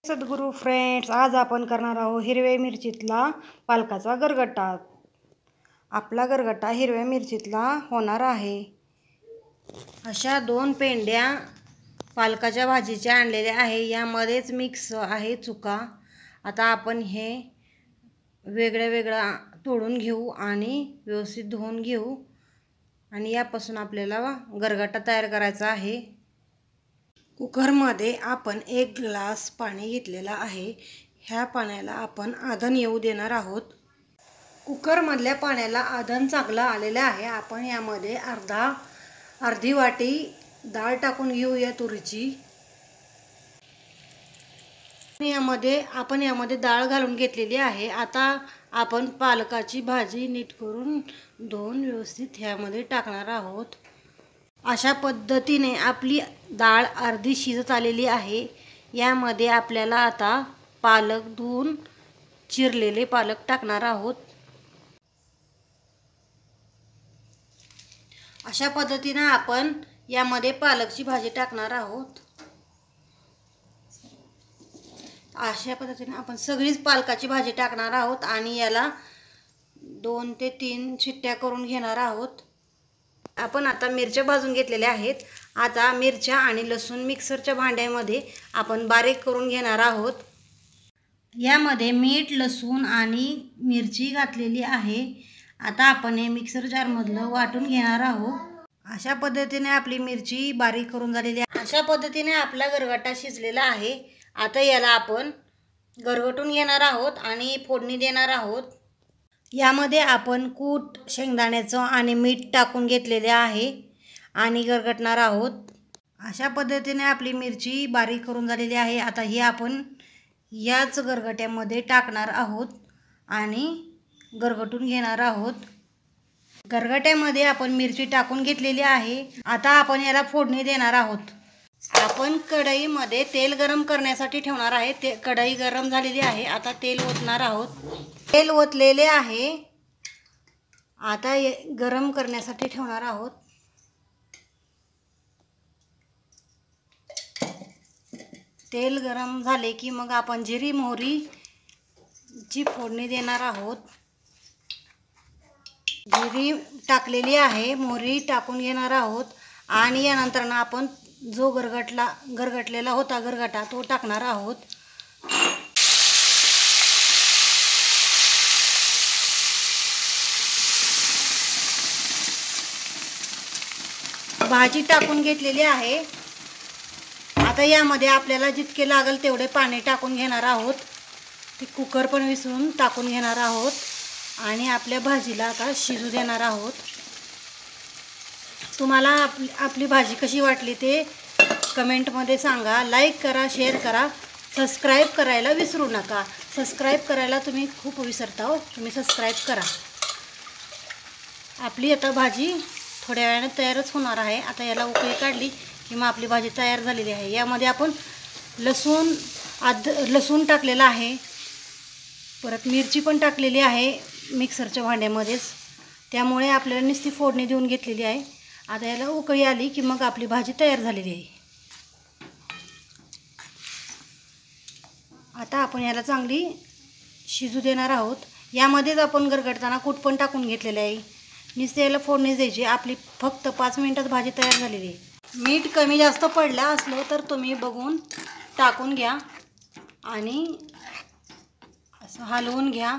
सद्गुरू friends, आज आपण करणार आहोत हिरव्या मिरचीतला पालकाचा गरगट्टा। आपला गरगट्टा हिरव्या मिरचीतला होणार आहे। अशा 2 पेंड्या पालकाच्या भाजीच्या आणलेल्या आहे। यामध्येच मिक्स आहे चुका। आता आपण हे वेगळा तोडून घेऊ आणि व्यवस्थित धुवून घेऊ आणि यापासून आपल्याला गरगट्टा तयार करायचा आहे। कुकरमध्ये आपण 1 ग्लास पाणी घेतलेला आहे। ह्या पाण्याला आपण आधण येऊ देणार आहोत। कुकरमधल्या पाण्याला आधण चांगलं आलेलं आहे। आपण यामध्ये अर्धी वाटी डाळ टाकून घेऊया तुरीची। आपण यामध्ये डाळ घालून घेतलेली आहे। आता आपण पालकाची भाजी नीट करून धुवून व्यवस्थित ह्यामध्ये टाकणार आहोत। अशा पद्धतीने आपली डाळ अर्धी शिजत आलेली आहे। यामध्ये आपल्याला आता पालक धुवून चिरलेले पालक टाकणार आहोत। अशा पद्धतीने आपण यामध्ये पालकची भाजी टाकणार आहोत। अशा पद्धतीने आपण सगळीच पालकाची भाजी टाकणार आहोत आणि याला 2 ते 3 शिट्ट्या करून घेणार आहोत। आपण आता मिरच्या भाजून घेतलेल्या आहेत। आता मिरच्या आणि लसूण मिक्सरच्या भांड्यामध्ये आपण बारीक करून घेणार आहोत। यामध्ये मीठ, लसूण आणि मिरची घातलेली आहे। आता आपण हे मिक्सर जारमधलं वाटून घेणार आहोत। अशा पद्धतीने आपली मिरची बारीक करून झालेली आहे। अशा पद्धतीने आपला गरगट्टा शिजलेला आहे। आता याला आपण गरगटून घेणार आहोत आणि फोडणी देणार आहोत। यामध्ये आपण कूट शेंगदाण्याचं आणि मीठ टाकून घेतलेले आहे आणि गरगटणार आहोत। अशा पद्धतीने आपली मिरची बारीक करून झालेली आहे। आता ही आपण याच गरगट्यामध्ये टाकणार आहोत आणि गरगटून घेणार आहोत। गरगट्यामध्ये आपण मिरची टाकून घेतलेली आहे। आता आपण याला फोडणी देणार आहोत। आपण कढईमध्ये तेल गरम करण्यासाठी ठेवणार आहे। कढई गरम झालेली आहे। आता तेल ओतणार आहोत। तेल ओतलेले आहे। आता गरम करण्यासाठी ठेवणार आहोत। तेल गरम झाले की मग आपण जिरी मोहरीची फोडणी देणार आहोत। जिरी टाकलेली आहे, मोहरी टाकून घेणार आहोत आणि यानंतर आपण जो गरगटलेला होता गरगटा तो टाकणार आहोत। भाजी टाकून घेतलेली आहे। आता यामध्ये आपल्याला जितके लागेल तेवढे पाणी टाकून घेणार आहोत। ते कुकर पण विसरून टाकून घेणार आहोत आणि आपल्या भाजीला आता शिजू देणार आहोत। तुम्हाला आपली भाजी कशी वाटली ते कमेंटमध्ये सांगा। लाईक करा, शेअर करा, सबस्क्राईब करायला विसरू नका। सबस्क्राईब करायला तुम्ही खूप विसरता हो, तुम्ही सबस्क्राईब करा। आपली आता भाजी थोड्या वेळाने तयारच होणार आहे। आता याला उकळी काढली की मग आपली भाजी तयार झालेली आहे। यामध्ये आपण लसूण टाकलेला आहे, परत मिरची पण टाकलेली आहे मिक्सरच्या भांड्यामध्येच। त्यामुळे आपल्याला नुसती फोडणी देऊन घेतलेली आहे। आता याला उकळी आली की मग आपली भाजी तयार झालेली आहे। आता आपण याला चांगली शिजू देणार आहोत। यामध्येच आपण गरगटताना कूट पण टाकून घेतलेले आहे। नुसते याला फोडणी द्यायची। आपली फक्त 5 मिनिटात भाजी तयार झालेली आहे। मीठ कमी जास्त पडलं असलं तर तुम्ही बघून टाकून घ्या आणि असं हलवून घ्या।